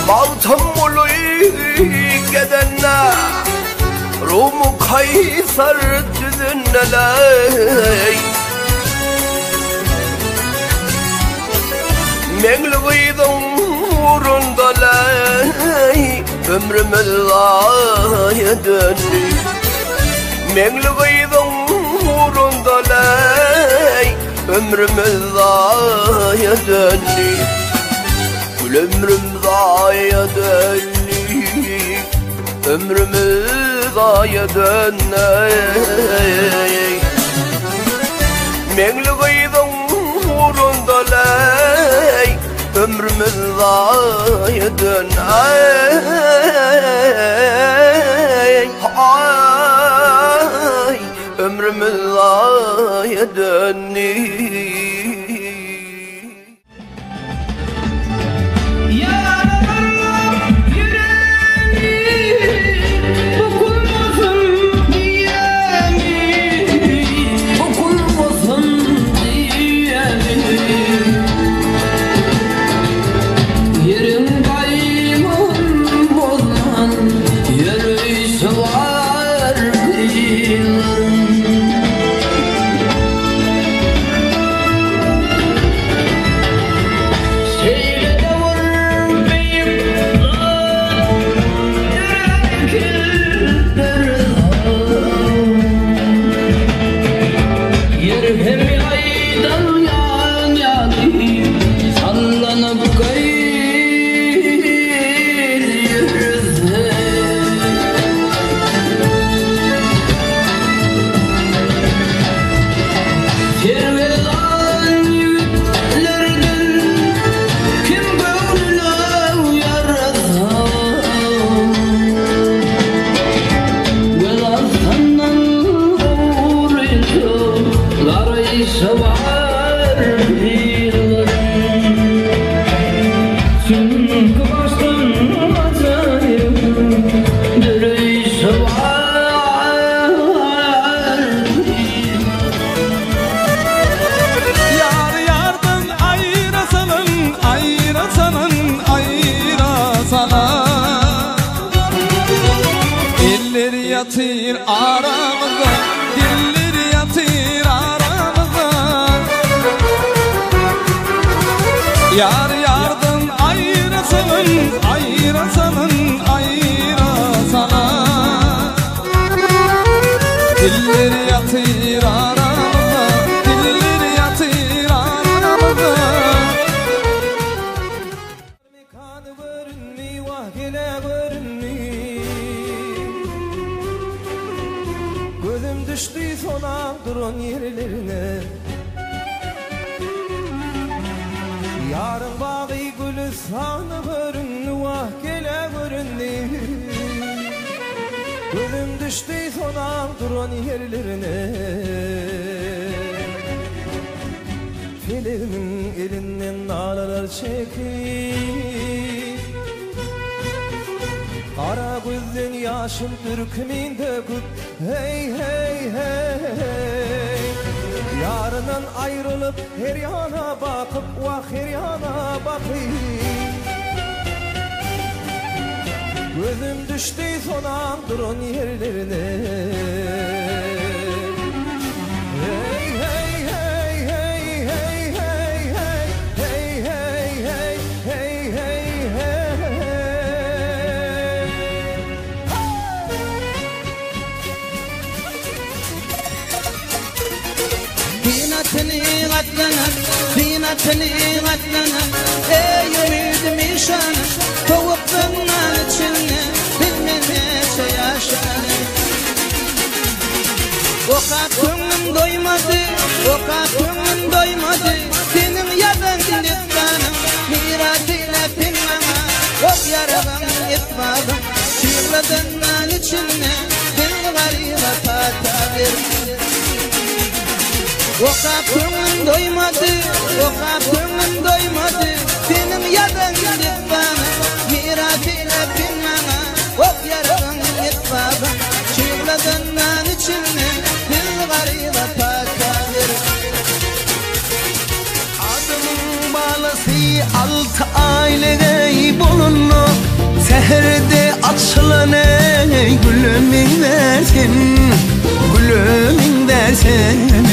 Baltam oluy gedenle Rumu kaysar düzünleley Mengliğidin uğrundaley Ömrümüz zaya döndü Mengliğidin uğrundaley Ömrümüz zaya döndü Gül ömrüm zaya döndü Ömrümüz zaya döndü Mengliğidin uğrundaley Ömrümüz zaya döndü Ömrümüz zaya döndü Yatır aramızda, dilleri yatır aramızda. Yar yardan ayırasanın, ayırasanın, ayırasana. Dilleri yatır aramızda, dilleri yatır aramızda. Mekanı görünmüy, vahgele görünmüy. Gözüm düştü sonan durun yerlerine. Yarın bağı gülistanı göründü, vah gele göründü. Gözüm düştü sonan durun yerlerine. Feleğimin elinden ağlar çekip Kara gözden yaşım türkümün döküp Hey hey hey Yarından ayrılıp her yana bakıp Vah her yana bakayım Gözüm düştü sonan durun yerlerine Hey hey hey hey hey hey hey hey hey hey hey Dinatını atlana Ey ümidim işana Kovuk bunlar içine Bilmemese yaşana O kapımın doymadı O kapımın doymadı Senin yadan lütfanım Miratıyla pinmana Ok yaradan etmadım Çığladığından içine Dil garıyla patadır O kapımın doymadı, o kapımın doymadı Senin yadan gidip bana, miratıyla pinmana Ok yaradan git baba, çığladığından içine Dil garıyla patadır Adımın balası altı ailede bulunlu Seherde açılan ey gülümün versin, gülümün versin.